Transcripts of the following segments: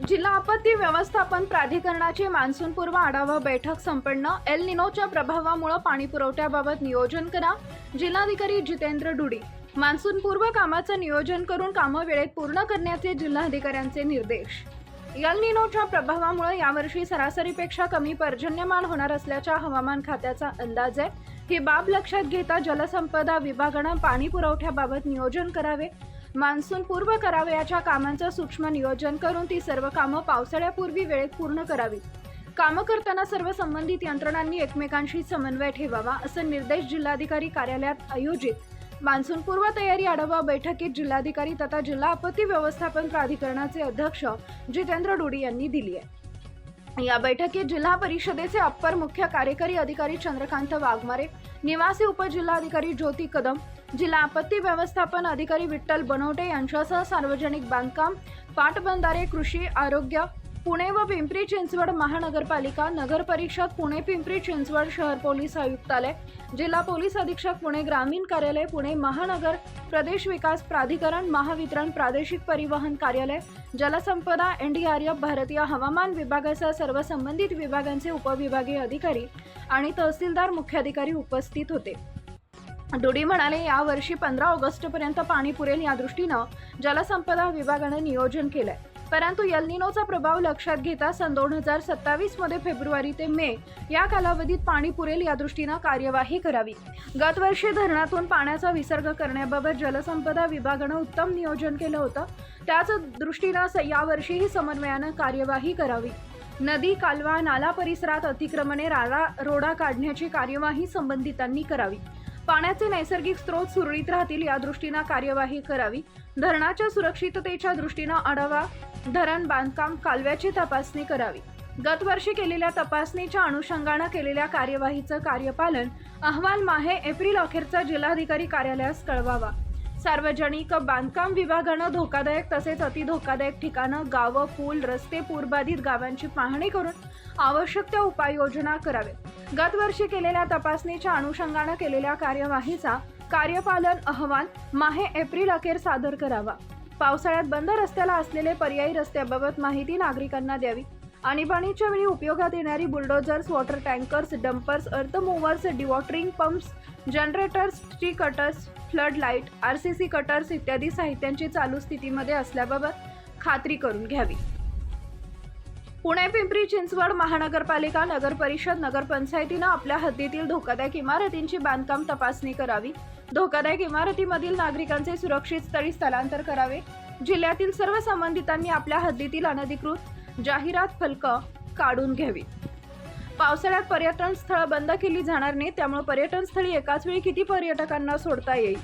जिल्हा आपत्ती व्यवस्थापन प्राधिकरणाची मान्सूनपूर्व आढावा बैठक संपन्न। एल निनोच्या प्रभावामुळे पाणी पुरवठ्याबाबत नियोजन करा। जिल्हाधिकारी जितेंद्र डुडी। मान्सूनपूर्व कामाचं नियोजन करून कामं वेळेत पूर्ण करण्याचे जिल्हाधिकाऱ्यांचे निर्देश। एल निनोच्या प्रभावामुळे यावर्षी सरासरीपेक्षा कमी पर्जन्यमान होणार असल्याचा हवामान खात्याचा अंदाज आहे। ही बाब लक्षात घेता जलसंपदा विभागाने पाणी पुरवठ्याबाबत नियोजन करावे, मान्सून पूर्व करावयाच्या कामांचं सूक्ष्म नियोजन करून ती सर्व कामं पावसाळ्यापूर्वी वेळेत पूर्ण करावी। कामं करताना सर्व संबंधित यंत्रणांनी एकमेकांशी समन्वय ठेवावा, असे निर्देश जिल्हाधिकारी कार्यालयात आयोजित मान्सूनपूर्व तयारी आढावा बैठकीत जिल्हाधिकारी तथा जिल्हा आपत्ती व्यवस्थापन प्राधिकरणाचे अध्यक्ष जितेंद्र डुडी यांनी दिली आहे। या बैठकीत जिल्हा परिषदेचे अप्पर मुख्य कार्यकारी अधिकारी चंद्रकांत वाघमारे, निवासी उपजिल्हाधिकारी ज्योती कदम, जिल्हा आपत्ती व्यवस्थापन अधिकारी विठ्ठल बनवटे यांच्यासह सार्वजनिक बांधकाम, पाटबंधारे, कृषी, आरोग्य, पुणे व पिंपरी चिंचवड महानगरपालिका, नगर परिषद पुणे, पिंपरी चिंचवड शहर पोलीस आयुक्तालय, जिल्हा पोलीस अधीक्षक पुणे ग्रामीण कार्यालय, पुणे महानगर प्रदेश विकास प्राधिकरण, महावितरण प्रादेशिक परिवहन कार्यालय, जलसंपदा, NDRF, भारतीय हवामान विभागासह सर्व संबंधित विभागांचे उपविभागीय अधिकारी आणि तहसीलदार मुख्याधिकारी उपस्थित होते। डुडी म्हणाले, यावर्षी 15 ऑगस्टपर्यंत पाणी पुरेल या दृष्टीनं जलसंपदा विभागाने नियोजन केलंय, परंतु एल निनोचा प्रभाव लक्षात घेता सन 2027 मध्ये फेब्रुवारी ते मे या कालावधीत पाणी पुरेल या दृष्टीनं कार्यवाही करावी। गतवर्षी धरणातून पाण्याचा विसर्ग करण्याबाबत जलसंपदा विभागाने उत्तम नियोजन केलं होतं, त्याच दृष्टीनं यावर्षीही समन्वयानं कार्यवाही करावी। नदी, कालवा, नाला परिसरात अतिक्रमणे, रोडा काढण्याची कार्यवाही संबंधितांनी करावी। पाण्याचे नैसर्गिक स्रोत सुरळीत राहतील या दृष्टीनं कार्यवाही करावी। धरणाच्या सुरक्षिततेच्या दृष्टीनं आढावा, धरण बांधकाम, कालव्याची तपासणी करावी। गतवर्षी केलेल्या तपासणीच्या अनुषंगानं केलेल्या कार्यवाहीचं कार्यपालन अहवाल माहे एप्रिल अखेरचा जिल्हाधिकारी कार्यालयास कळवावा। सार्वजनिक बांधकाम विभागानं धोकादायक तसेच अतिधोकादायक ठिकाणं, गावं, पूल, रस्ते, पूरबाधित गावांची पाहणी करून आवश्यक त्या उपाययोजना करावेत। गतवर्षी केलेल्या तपासणीच्या अनुषंगानं केलेल्या कार्यवाहीचा कार्यपालन अहवाल माहे एप्रिल अखेर सादर करावा। पावसाळ्यात बंद रस्त्याला असलेले पर्यायी रस्त्याबाबत माहिती नागरिकांना द्यावी। आणीबाणीच्या वेळी उपयोगात येणारी bulldozers, water tankers, dumpers, earth movers, dewatering pumps, generators, tree cutters, flood light, RCC cutters इत्यादी साहित्यांची चालू स्थितीमध्ये असल्याबाबत खात्री करून घ्यावी। पुणे, पिंपरी चिंचवड महानगरपालिका, नगर परिषद, नगरपंचायतीनं आपल्या हद्दीतील धोकादायक इमारतींची बांधकाम तपासणी करावी। धोकादायक इमारतीमधील नागरिकांचे सुरक्षित स्थळी स्थलांतर करावे। जिल्ह्यातील सर्व संबंधितांनी आपल्या हद्दीतील अनधिकृत जाहिरात फलकं काढून घ्यावी। पावसाळ्यात पर्यटन स्थळं बंद केली जाणार नाहीत, त्यामुळे पर्यटन स्थळी एकाच वेळी किती पर्यटकांना सोडता येईल।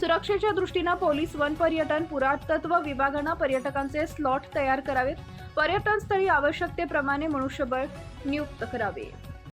सुरक्षेच्या दृष्टीनं पोलीस, वन पर्यटन, पुरातत्व विभागानं पर्यटकांचे स्लॉट तयार करावेत। पर्यटन स्थळी आवश्यकतेप्रमाणे मनुष्यबळ नियुक्त करावे।